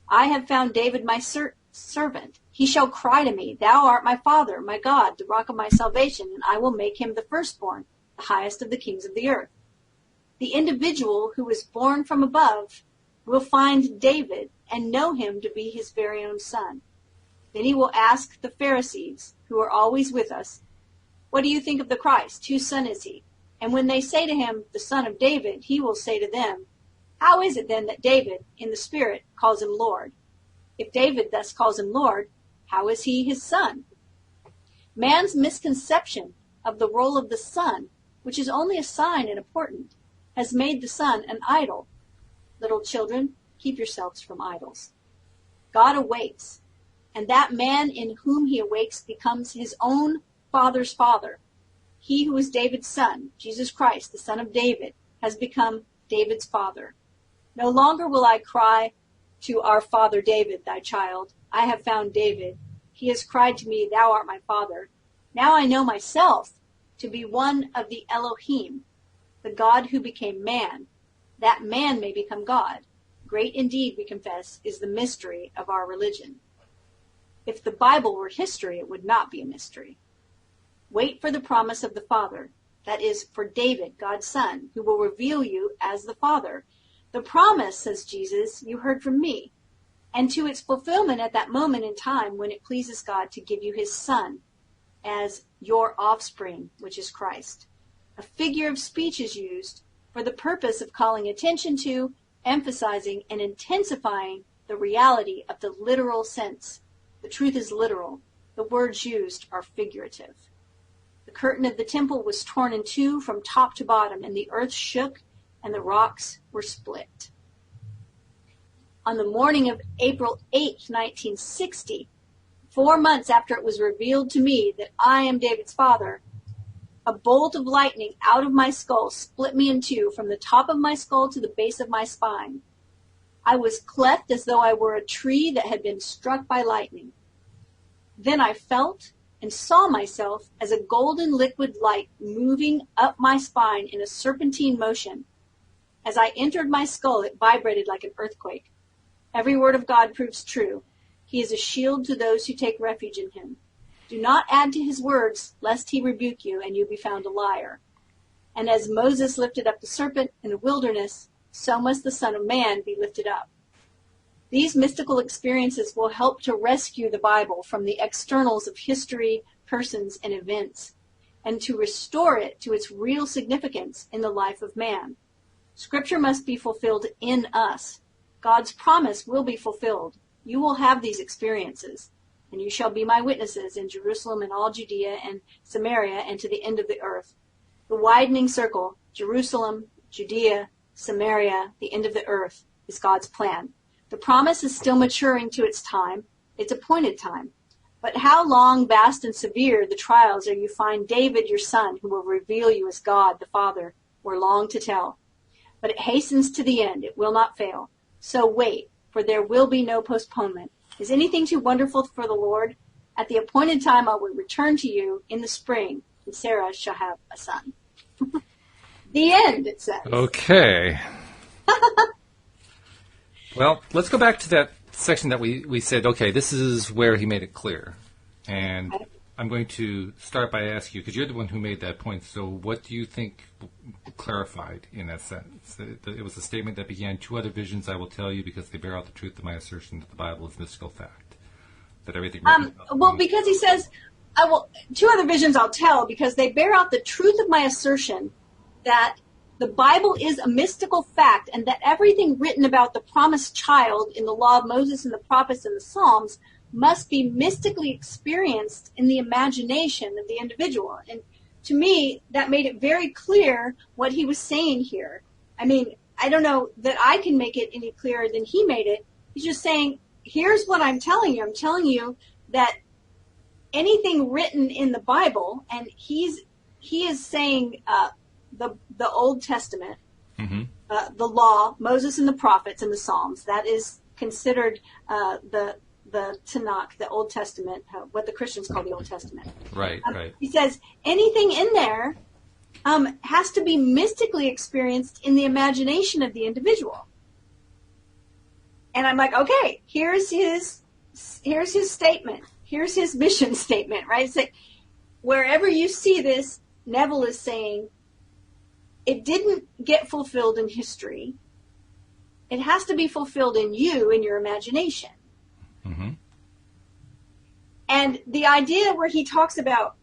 I have found David my servant. He shall cry to me, Thou art my father, my God, the rock of my salvation, and I will make him the firstborn, the highest of the kings of the earth. The individual who is born from above will find David and know him to be his very own son. Then he will ask the Pharisees, who are always with us, What do you think of the Christ? Whose son is he? And when they say to him, The son of David, he will say to them, How is it then that David, in the Spirit, calls him Lord? If David thus calls him Lord, how is he his son? Man's misconception of the role of the son, which is only a sign and a portent, has made the son an idol. Little children, keep yourselves from idols. God awakes, and that man in whom he awakes becomes his own father's father. He who is David's son, Jesus Christ, the son of David, has become David's father. No longer will I cry to our father David, thy child. I have found David. He has cried to me, Thou art my father. Now I know myself to be one of the Elohim, the God who became man, that man may become God. Great indeed, we confess, is the mystery of our religion. If the Bible were history, it would not be a mystery. Wait for the promise of the Father, that is, for David, God's son, who will reveal you as the Father. The promise, says Jesus, you heard from me, and to its fulfillment at that moment in time when it pleases God to give you his Son as your offspring, which is Christ. A figure of speech is used for the purpose of calling attention to, emphasizing, and intensifying the reality of the literal sense. The truth is literal. The words used are figurative. The curtain of the temple was torn in two from top to bottom, and the earth shook, and the rocks were split. On the morning of April 8, 1960, 4 months after it was revealed to me that I am David's father, a bolt of lightning out of my skull split me in two from the top of my skull to the base of my spine. I was cleft as though I were a tree that had been struck by lightning. Then I felt and saw myself as a golden liquid light moving up my spine in a serpentine motion. As I entered my skull, it vibrated like an earthquake. Every word of God proves true. He is a shield to those who take refuge in him. Do not add to his words, lest he rebuke you and you be found a liar. And as Moses lifted up the serpent in the wilderness, so must the Son of Man be lifted up. These mystical experiences will help to rescue the Bible from the externals of history, persons, and events, and to restore it to its real significance in the life of man. Scripture must be fulfilled in us. God's promise will be fulfilled. You will have these experiences, and you shall be my witnesses in Jerusalem and all Judea and Samaria and to the end of the earth. The widening circle, Jerusalem, Judea, Samaria, the end of the earth, is God's plan. The promise is still maturing to its time, its appointed time. But how long, vast, and severe the trials ere you find David your son, who will reveal you as God the Father, were long to tell. But it hastens to the end, it will not fail. So wait, for there will be no postponement. Is anything too wonderful for the Lord? At the appointed time I will return to you in the spring, and Sarah shall have a son. The end, it says. Okay. Well, let's go back to that section that we said, okay, this is where he made it clear. And I'm going to start by asking you, because you're the one who made that point, so what do you think clarified in that sentence? It was a statement that began, two other visions I will tell you because they bear out the truth of my assertion that the Bible is mystical fact. That everything... Well, because he says, two other visions I'll tell because they bear out the truth of my assertion that the Bible is a mystical fact and that everything written about the promised child in the law of Moses and the prophets and the Psalms must be mystically experienced in the imagination of the individual. And to me, that made it very clear what he was saying here. I mean, I don't know that I can make it any clearer than he made it. He's just saying, here's what I'm telling you. I'm telling you that anything written in the Bible, and he is saying the Old Testament, the law, Moses and the prophets and the Psalms, that is considered the Tanakh, the Old Testament, what the Christians call the Old Testament. Right, right. He says anything in there has to be mystically experienced in the imagination of the individual. And I'm like, okay, here's his statement. Here's his mission statement, right? It's like, wherever you see this, Neville is saying, it didn't get fulfilled in history. It has to be fulfilled in you, in your imagination. Mm-hmm. And the idea where he talks about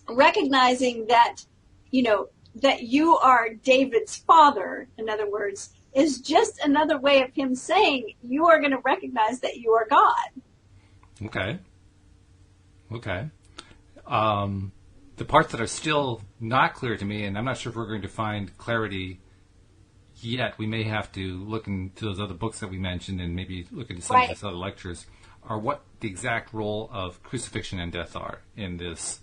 recognizing that, that you are David's father, in other words, is just another way of him saying you are going to recognize that you are God. Okay. The parts that are still not clear to me, and I'm not sure if we're going to find clarity yet, we may have to look into those other books that we mentioned and maybe look into some of these other lectures, are what the exact role of crucifixion and death are in this.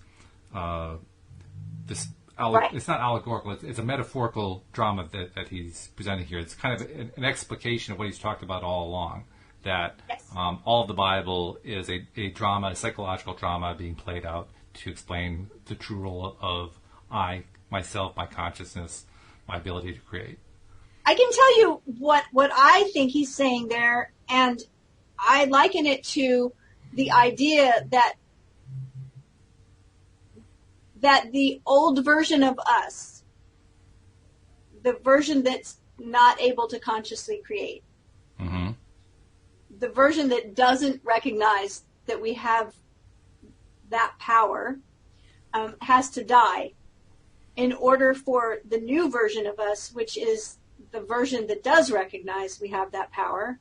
It's not allegorical, it's a metaphorical drama that he's presenting here. It's kind of an explication of what he's talked about all along, that all of the Bible is a drama, a psychological drama being played out to explain the true role of I, myself, my consciousness, my ability to create. I can tell you what I think he's saying there, and I liken it to the idea that the old version of us, the version that's not able to consciously create, the version that doesn't recognize that we have that power, has to die in order for the new version of us, which is the version that does recognize we have that power,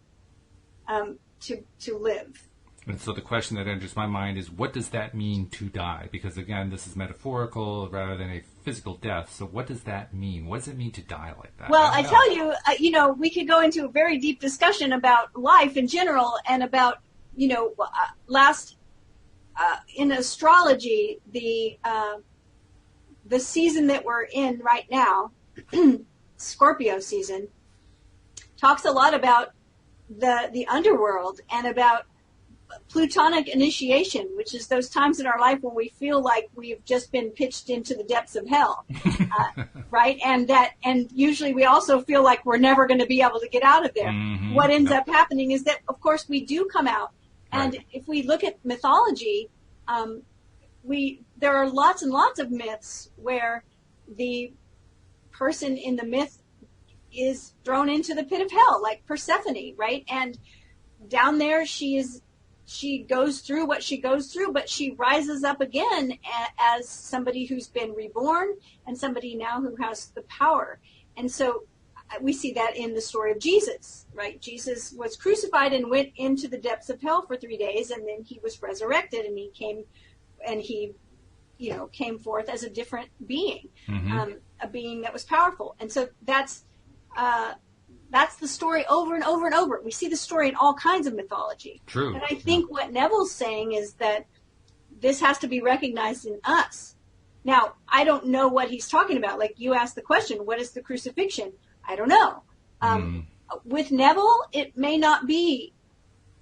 to live. And so the question that enters my mind is, what does that mean to die? Because again, this is metaphorical rather than a physical death. So what does that mean? What does it mean to die like that? Well, I tell you, we could go into a very deep discussion about life in general and about, in astrology, the season that we're in right now, Scorpio season, talks a lot about the underworld and about plutonic initiation, which is those times in our life when we feel like we've just been pitched into the depths of hell, right? And usually we also feel like we're never going to be able to get out of there. Mm-hmm. What ends up happening is that, of course, we do come out. And if we look at mythology, there are lots and lots of myths where the person in the myth is thrown into the pit of hell, like Persephone, right? And down there she goes through what she goes through, but she rises up again as somebody who's been reborn and somebody now who has the power. And so we see that in the story of Jesus, right? Jesus was crucified and went into the depths of hell for 3 days, and then he was resurrected, and he came forth as a different being, a being that was powerful. And so that's the story over and over and over. We see the story in all kinds of mythology. True. And I think what Neville's saying is that this has to be recognized in us. Now, I don't know what he's talking about. Like you asked the question, what is the crucifixion? I don't know. With Neville, it may not be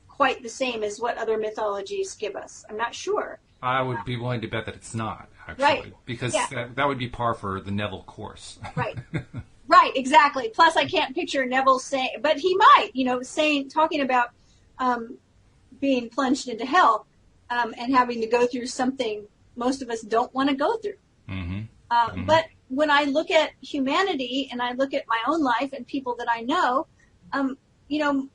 quite the same as what other mythologies give us. I'm not sure. I would be willing to bet that it's not, actually. Right. Because that would be par for the Neville course. Right. Right, exactly. Plus, I can't picture Neville saying, but he might, talking about being plunged into hell and having to go through something most of us don't want to go through. Mm-hmm. But when I look at humanity and I look at my own life and people that I know,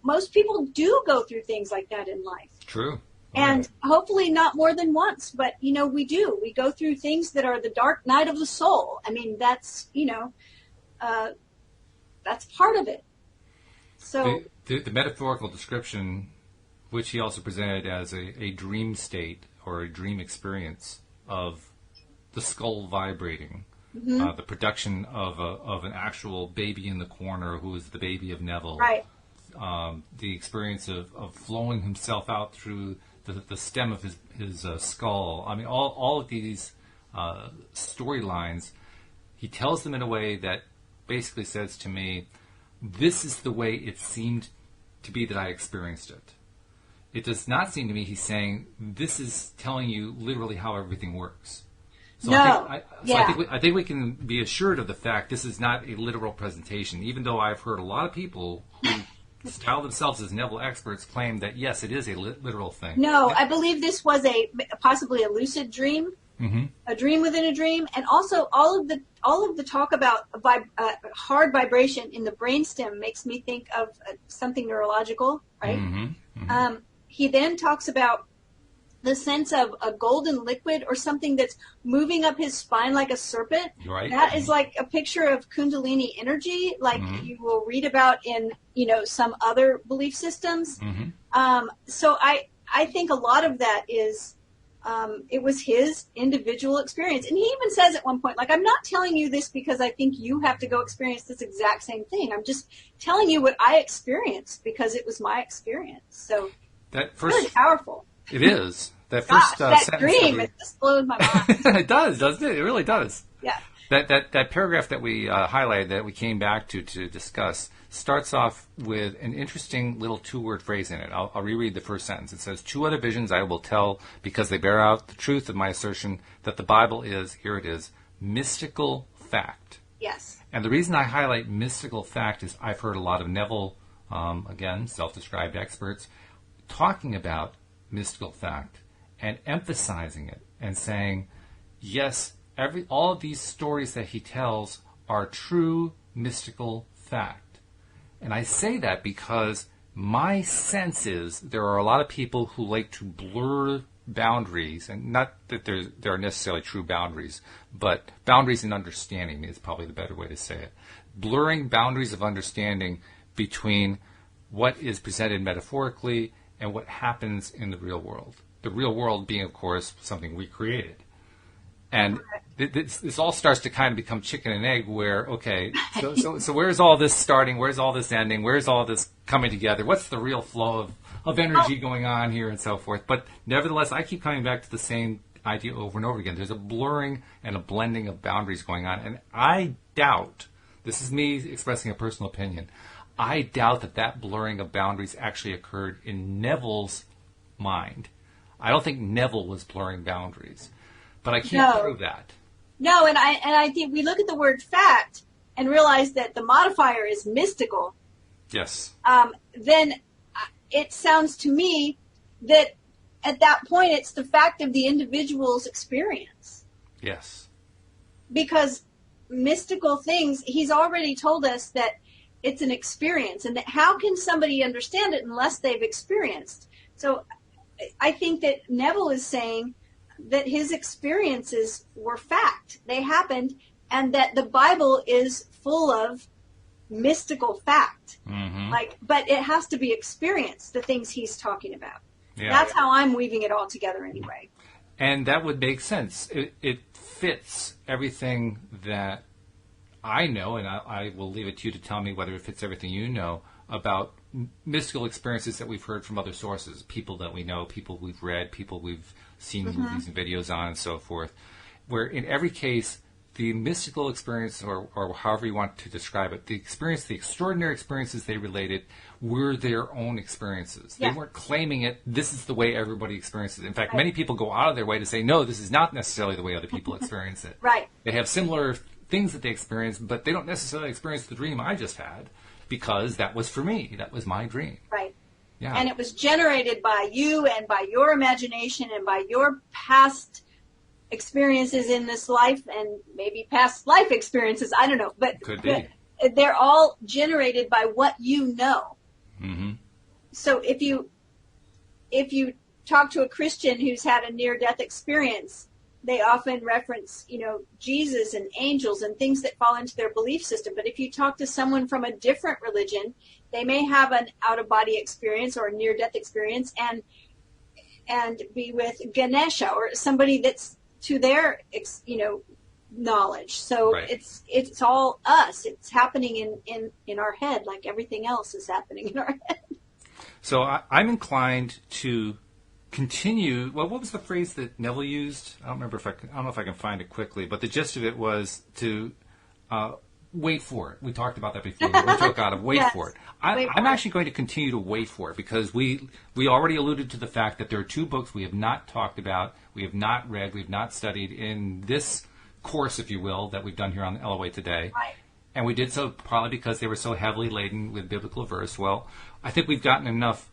most people do go through things like that in life. True. And hopefully not more than once, but, we do. We go through things that are the dark night of the soul. I mean, that's part of it. So the metaphorical description, which he also presented as a dream state or a dream experience of the skull vibrating, the production of an actual baby in the corner who is the baby of Neville, right? The experience of flowing himself out through the stem of his skull. I mean, all of these storylines, he tells them in a way that basically says to me, this is the way it seemed to be that I experienced it. It does not seem to me he's saying, this is telling you literally how everything works. So no. I think we can be assured of the fact this is not a literal presentation, even though I've heard a lot of people who style themselves as Neville experts claim that, yes, it is a literal thing. No, I believe this was possibly a lucid dream, a dream within a dream, and also all of the talk about hard vibration in the brainstem makes me think of something neurological, right? He then talks about the sense of a golden liquid or something that's moving up his spine like a serpent. Right. That is like a picture of Kundalini energy, like you will read about in, some other belief systems. So I think a lot of that is, it was his individual experience. And he even says at one point, like, I'm not telling you this because I think you have to go experience this exact same thing. I'm just telling you what I experienced because it was my experience. So it's really powerful. It is. That first that sentence dream, it just blows my mind. It does, doesn't it? It really does. Yeah. That paragraph that we highlighted, that we came back to discuss, starts off with an interesting little two-word phrase in it. I'll reread the first sentence. It says, 2 other visions I will tell because they bear out the truth of my assertion that the Bible is, here it is, mystical fact. Yes. And the reason I highlight mystical fact is I've heard a lot of Neville, again, self-described experts, talking about mystical fact and emphasizing it and saying, yes, all of these stories that he tells are true mystical fact. And I say that because my sense is there are a lot of people who like to blur boundaries, and not that there are necessarily true boundaries, but boundaries in understanding is probably the better way to say it. Blurring boundaries of understanding between what is presented metaphorically and what happens in the real world. The real world being, of course, something we created. And this all starts to kind of become chicken and egg where, okay, so where's all this starting? Where's all this ending? Where's all this coming together? What's the real flow of energy going on here and so forth? But nevertheless, I keep coming back to the same idea over and over again. There's a blurring and a blending of boundaries going on. And I doubt, this is me expressing a personal opinion, I doubt that blurring of boundaries actually occurred in Neville's mind. I don't think Neville was blurring boundaries, but I can't prove that. No, and I think we look at the word fact and realize that the modifier is mystical. Yes. Then it sounds to me that at that point it's the fact of the individual's experience. Yes. Because mystical things, he's already told us that it's an experience, and that how can somebody understand it unless they've experienced? So I think that Neville is saying that his experiences were fact. They happened, and that the Bible is full of mystical fact. Mm-hmm. But it has to be experienced, the things he's talking about. Yeah. That's how I'm weaving it all together anyway. And that would make sense. It fits everything that I know, and I will leave it to you to tell me whether it fits everything you know about mystical experiences that we've heard from other sources, people that we know, people we've read, people we've seen movies and videos on, and so forth, where in every case, the mystical experience, or however you want to describe it, the extraordinary experiences they related were their own experiences. Yeah. They weren't claiming it, this is the way everybody experiences it. In fact, many people go out of their way to say, no, this is not necessarily the way other people experience it. Right. They have similar things that they experience, but they don't necessarily experience the dream I just had, because that was for me. That was my dream. Right. Yeah. And it was generated by you and by your imagination and by your past experiences in this life and maybe past life experiences. I don't know. But, could be. But they're all generated by what you know. Mm-hmm. So if you talk to a Christian who's had a near-death experience, they often reference, Jesus and angels and things that fall into their belief system. But if you talk to someone from a different religion, they may have an out-of-body experience or a near-death experience and be with Ganesha or somebody that's to their, knowledge. So it's all us. It's happening in our head like everything else is happening in our head. So I'm inclined to continue. Well, what was the phrase that Neville used? I don't know if I can find it quickly, but the gist of it was to wait for it. We talked about that before. We took out of wait for it. I'm actually going to continue to wait for it, because we already alluded to the fact that there are two books we have not talked about, we have not read, we have not studied in this course, if you will, that we've done here on the LOA today. Right. And we did so probably because they were so heavily laden with biblical verse. Well, I think we've gotten enough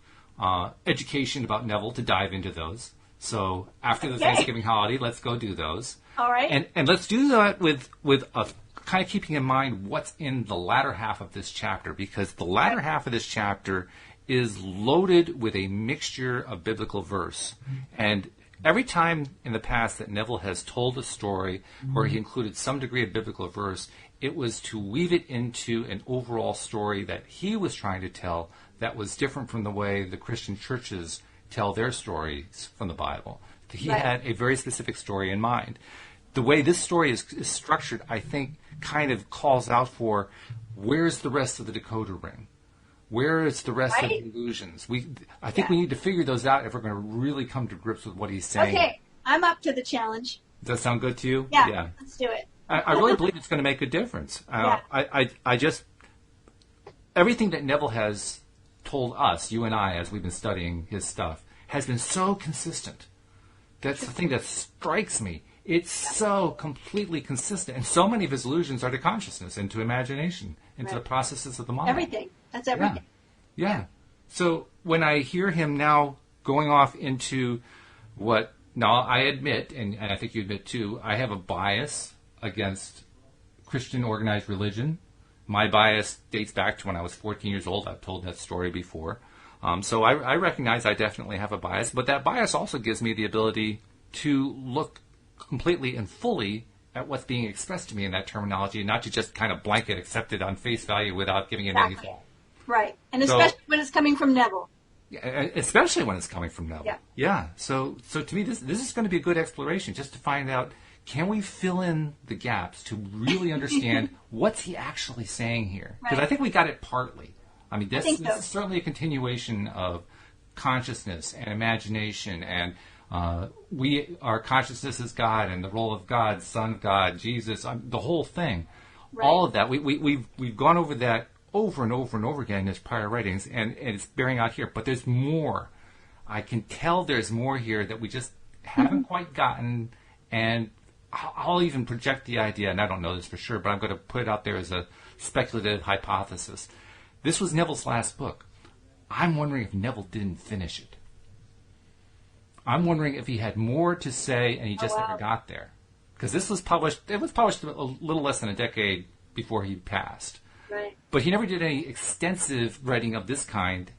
education about Neville to dive into those. So after the Thanksgiving holiday, let's go do those. All right. And let's do that with a kind of keeping in mind what's in the latter half of this chapter, because the latter half of this chapter is loaded with a mixture of biblical verse. And every time in the past that Neville has told a story where he included some degree of biblical verse, it was to weave it into an overall story that he was trying to tell that was different from the way the Christian churches tell their stories from the Bible. He had a very specific story in mind. The way this story is structured, I think, kind of calls out for, where's the rest of the decoder ring? Where is the rest of the illusions? I think we need to figure those out if we're going to really come to grips with what he's saying. Okay, I'm up to the challenge. Does that sound good to you? Yeah. Let's do it. I really believe it's going to make a difference. I just, everything that Neville has told us, you and I, as we've been studying his stuff, has been so consistent. That's the thing that strikes me. It's so completely consistent. And so many of his allusions are to consciousness and to imagination and to the processes of the mind. Everything. That's everything. Yeah. So when I hear him now going off into what, now I admit, and I think you admit too, I have a bias against Christian organized religion. My bias dates back to when I was 14 years old. I've told that story before. So I recognize I definitely have a bias, but that bias also gives me the ability to look completely and fully at what's being expressed to me in that terminology, and not to just kind of blanket accept it on face value without giving it any thought. Right. And especially when it's coming from Neville. Yeah, especially when it's coming from Neville. Yeah. Yeah. So to me, this is going to be a good exploration, just to find out, can we fill in the gaps to really understand what's he actually saying here? Because I think we got it partly. I mean, this is certainly a continuation of consciousness and imagination, and our consciousness is God, and the role of God, Son of God, Jesus, the whole thing. Right. All of that. We've gone over that over and over and over again in his prior writings, and it's bearing out here. But there's more. I can tell there's more here that we just haven't quite gotten, and I'll even project the idea, and I don't know this for sure, but I'm going to put it out there as a speculative hypothesis. This was Neville's last book. I'm wondering if Neville didn't finish it. I'm wondering if he had more to say and he just never got there. Because it was published a little less than a decade before he passed. Right. But he never did any extensive writing of this kind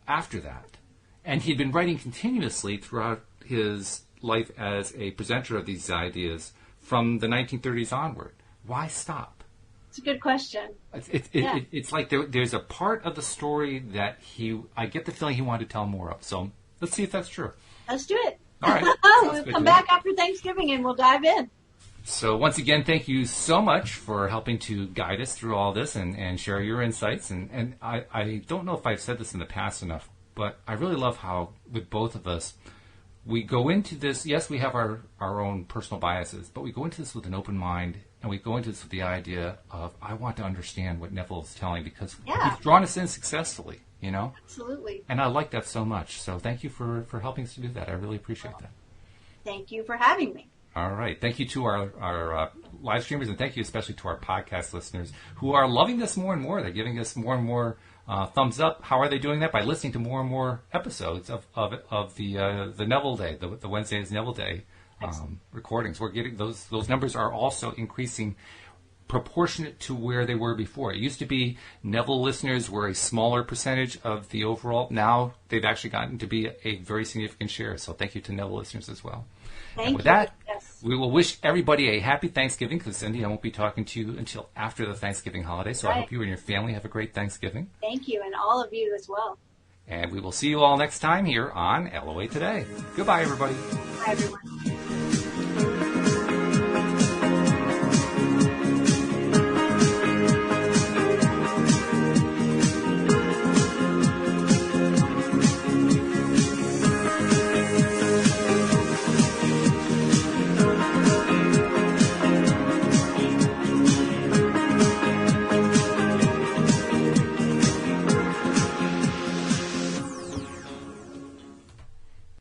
after that. And he'd been writing continuously throughout his life as a presenter of these ideas from the 1930s onward. Why stop? It's a good question. It's like there's a part of the story that I get the feeling he wanted to tell more of. So let's see if that's true. Let's do it. All right. We'll come back after Thanksgiving and we'll dive in. So once again, thank you so much for helping to guide us through all this and share your insights. And I don't know if I've said this in the past enough, but I really love how with both of us, we go into this, yes, we have our own personal biases, but we go into this with an open mind, and we go into this with the idea of, I want to understand what Neville's telling, because he's drawn us in successfully, you know? Absolutely. And I like that so much. So thank you for helping us to do that. I really appreciate that. Thank you for having me. All right. Thank you to our live streamers, and thank you especially to our podcast listeners who are loving this more and more. They're giving us more and more thumbs up. How are they doing that? By listening to more and more episodes of the Neville Day, the Wednesday's Neville Day recordings. We're getting those numbers are also increasing proportionate to where they were before. It used to be Neville listeners were a smaller percentage of the overall. Now they've actually gotten to be a very significant share. So thank you to Neville listeners as well. Thank with you. that, Yes. we will wish everybody a happy Thanksgiving, because Cindie, I won't be talking to you until after the Thanksgiving holiday. So I hope you and your family have a great Thanksgiving. Thank you, and all of you as well. And we will see you all next time here on LOA Today. Goodbye, everybody. Bye, everyone.